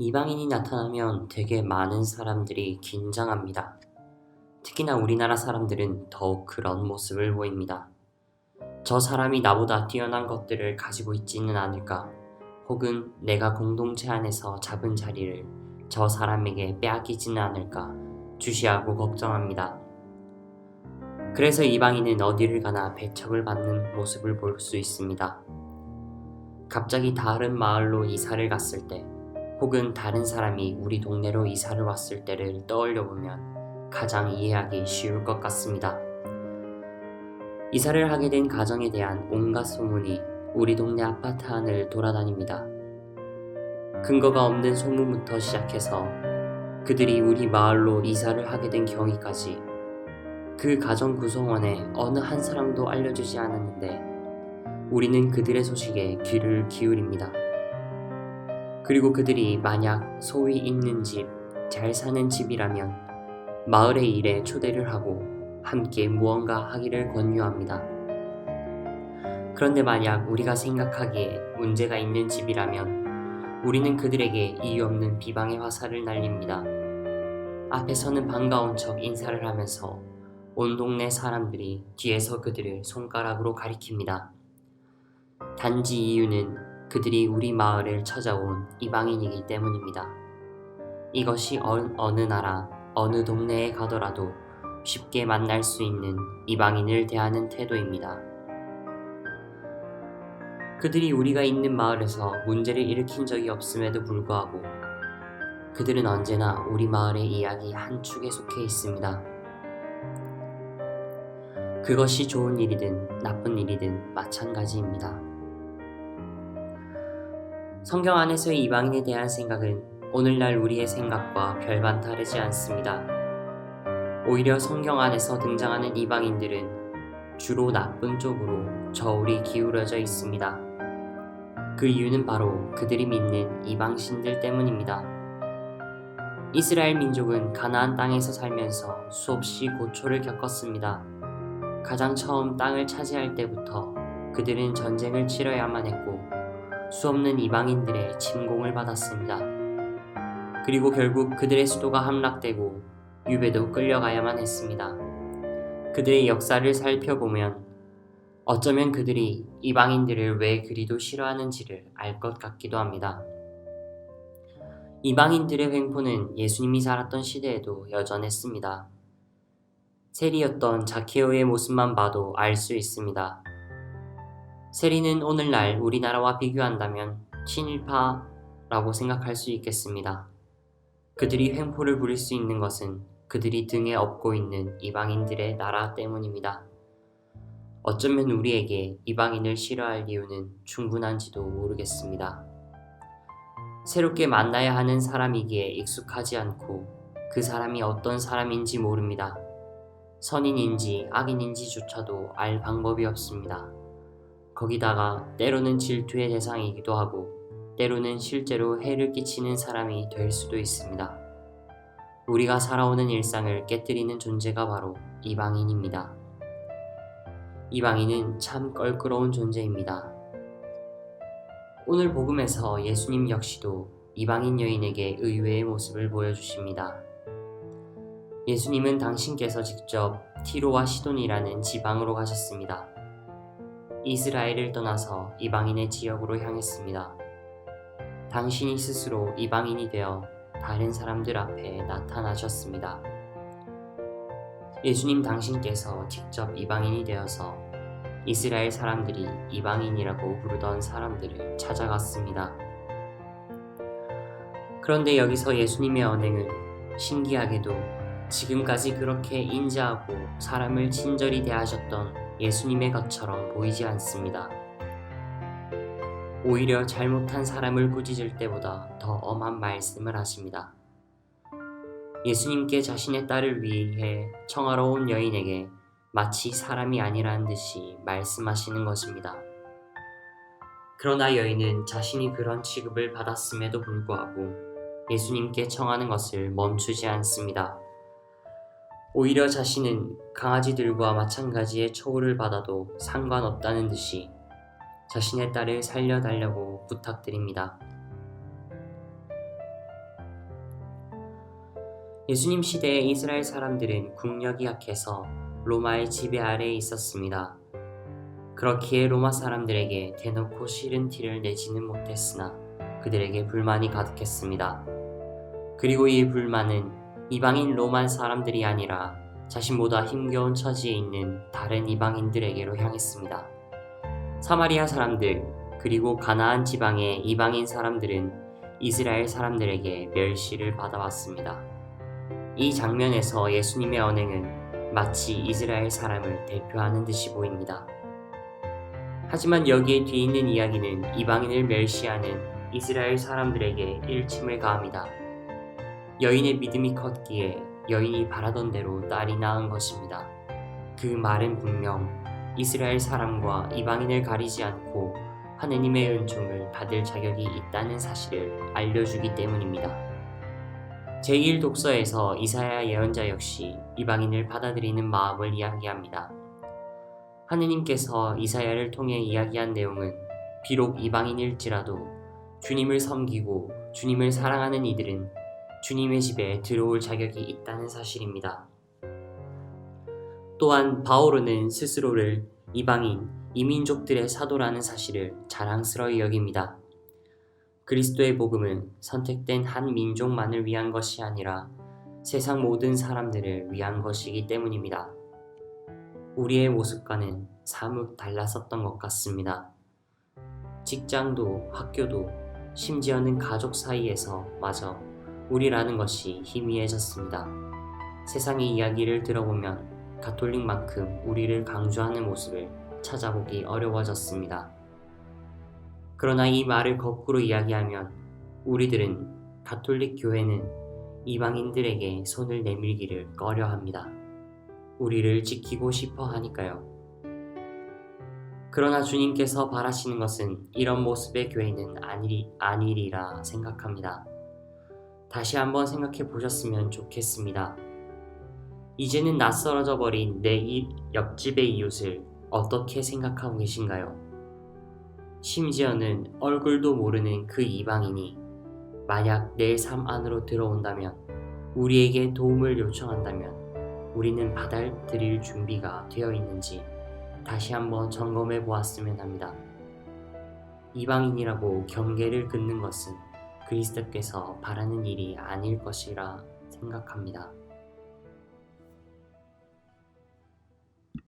이방인이 나타나면 되게 많은 사람들이 긴장합니다. 특히나 우리나라 사람들은 더욱 그런 모습을 보입니다. 저 사람이 나보다 뛰어난 것들을 가지고 있지는 않을까? 혹은 내가 공동체 안에서 잡은 자리를 저 사람에게 빼앗기지는 않을까? 주시하고 걱정합니다. 그래서 이방인은 어디를 가나 배척을 받는 모습을 볼 수 있습니다. 갑자기 다른 마을로 이사를 갔을 때, 혹은 다른 사람이 우리 동네로 이사를 왔을 때를 떠올려 보면 가장 이해하기 쉬울 것 같습니다. 이사를 하게 된 가정에 대한 온갖 소문이 우리 동네 아파트 안을 돌아다닙니다. 근거가 없는 소문부터 시작해서 그들이 우리 마을로 이사를 하게 된 경위까지 그 가정 구성원의 어느 한 사람도 알려주지 않았는데 우리는 그들의 소식에 귀를 기울입니다. 그리고 그들이 만약 소위 있는 집, 잘 사는 집이라면 마을의 일에 초대를 하고 함께 무언가 하기를 권유합니다. 그런데 만약 우리가 생각하기에 문제가 있는 집이라면 우리는 그들에게 이유 없는 비방의 화살을 날립니다. 앞에서는 반가운 척 인사를 하면서 온 동네 사람들이 뒤에서 그들을 손가락으로 가리킵니다. 단지 이유는 그들이 우리 마을을 찾아온 이방인이기 때문입니다. 이것이 어느 나라, 어느 동네에 가더라도 쉽게 만날 수 있는 이방인을 대하는 태도입니다. 그들이 우리가 있는 마을에서 문제를 일으킨 적이 없음에도 불구하고 그들은 언제나 우리 마을의 이야기 한 축에 속해 있습니다. 그것이 좋은 일이든 나쁜 일이든 마찬가지입니다. 성경 안에서의 이방인에 대한 생각은 오늘날 우리의 생각과 별반 다르지 않습니다. 오히려 성경 안에서 등장하는 이방인들은 주로 나쁜 쪽으로 저울이 기울어져 있습니다. 그 이유는 바로 그들이 믿는 이방신들 때문입니다. 이스라엘 민족은 가나안 땅에서 살면서 수없이 고초를 겪었습니다. 가장 처음 땅을 차지할 때부터 그들은 전쟁을 치러야만 했고 수없는 이방인들의 침공을 받았습니다. 그리고 결국 그들의 수도가 함락되고 유배도 끌려가야만 했습니다. 그들의 역사를 살펴보면 어쩌면 그들이 이방인들을 왜 그리도 싫어하는지를 알 것 같기도 합니다. 이방인들의 횡포는 예수님이 살았던 시대에도 여전했습니다. 세리였던 자케오의 모습만 봐도 알 수 있습니다. 세리는 오늘날 우리나라와 비교한다면 친일파라고 생각할 수 있겠습니다. 그들이 횡포를 부릴 수 있는 것은 그들이 등에 업고 있는 이방인들의 나라 때문입니다. 어쩌면 우리에게 이방인을 싫어할 이유는 충분한지도 모르겠습니다. 새롭게 만나야 하는 사람이기에 익숙하지 않고 그 사람이 어떤 사람인지 모릅니다. 선인인지 악인인지조차도 알 방법이 없습니다. 거기다가 때로는 질투의 대상이기도 하고 때로는 실제로 해를 끼치는 사람이 될 수도 있습니다. 우리가 살아오는 일상을 깨뜨리는 존재가 바로 이방인입니다. 이방인은 참 껄끄러운 존재입니다. 오늘 복음에서 예수님 역시도 이방인 여인에게 의외의 모습을 보여주십니다. 예수님은 당신께서 직접 티로와 시돈이라는 지방으로 가셨습니다. 이스라엘을 떠나서 이방인의 지역으로 향했습니다. 당신이 스스로 이방인이 되어 다른 사람들 앞에 나타나셨습니다. 예수님 당신께서 직접 이방인이 되어서 이스라엘 사람들이 이방인이라고 부르던 사람들을 찾아갔습니다. 그런데 여기서 예수님의 언행은 신기하게도 지금까지 그렇게 인자하고 사람을 친절히 대하셨던 예수님의 것처럼 보이지 않습니다. 오히려 잘못한 사람을 꾸짖을 때보다 더 엄한 말씀을 하십니다. 예수님께 자신의 딸을 위해 청하러 온 여인에게 마치 사람이 아니라는 듯이 말씀하시는 것입니다. 그러나 여인은 자신이 그런 취급을 받았음에도 불구하고 예수님께 청하는 것을 멈추지 않습니다. 오히려 자신은 강아지들과 마찬가지의 처우를 받아도 상관없다는 듯이 자신의 딸을 살려달라고 부탁드립니다. 예수님 시대의 이스라엘 사람들은 국력이 약해서 로마의 지배 아래에 있었습니다. 그렇기에 로마 사람들에게 대놓고 싫은 티를 내지는 못했으나 그들에게 불만이 가득했습니다. 그리고 이 불만은 이방인 로마 사람들이 아니라 자신보다 힘겨운 처지에 있는 다른 이방인들에게로 향했습니다. 사마리아 사람들 그리고 가나안 지방의 이방인 사람들은 이스라엘 사람들에게 멸시를 받아왔습니다. 이 장면에서 예수님의 언행은 마치 이스라엘 사람을 대표하는 듯이 보입니다. 하지만 여기에 뒤에 있는 이야기는 이방인을 멸시하는 이스라엘 사람들에게 일침을 가합니다. 여인의 믿음이 컸기에 여인이 바라던 대로 딸이 낳은 것입니다. 그 말은 분명 이스라엘 사람과 이방인을 가리지 않고 하느님의 은총을 받을 자격이 있다는 사실을 알려주기 때문입니다. 제1독서에서 이사야 예언자 역시 이방인을 받아들이는 마음을 이야기합니다. 하느님께서 이사야를 통해 이야기한 내용은 비록 이방인일지라도 주님을 섬기고 주님을 사랑하는 이들은 주님의 집에 들어올 자격이 있다는 사실입니다. 또한 바오로는 스스로를 이방인, 이민족들의 사도라는 사실을 자랑스러이 여깁니다. 그리스도의 복음은 선택된 한 민족만을 위한 것이 아니라 세상 모든 사람들을 위한 것이기 때문입니다. 우리의 모습과는 사뭇 달랐었던 것 같습니다. 직장도 학교도 심지어는 가족 사이에서 마저 우리라는 것이 희미해졌습니다. 세상의 이야기를 들어보면 가톨릭만큼 우리를 강조하는 모습을 찾아보기 어려워졌습니다. 그러나 이 말을 거꾸로 이야기하면 우리들은 가톨릭 교회는 이방인들에게 손을 내밀기를 꺼려합니다. 우리를 지키고 싶어 하니까요. 그러나 주님께서 바라시는 것은 이런 모습의 교회는 아니리라 생각합니다. 다시 한번 생각해 보셨으면 좋겠습니다. 이제는 낯설어져 버린 내 옆집의 이웃을 어떻게 생각하고 계신가요? 심지어는 얼굴도 모르는 그 이방인이 만약 내 삶 안으로 들어온다면, 우리에게 도움을 요청한다면 우리는 받아들일 준비가 되어 있는지 다시 한번 점검해 보았으면 합니다. 이방인이라고 경계를 긋는 것은 그리스도께서 바라는 일이 아닐 것이라 생각합니다.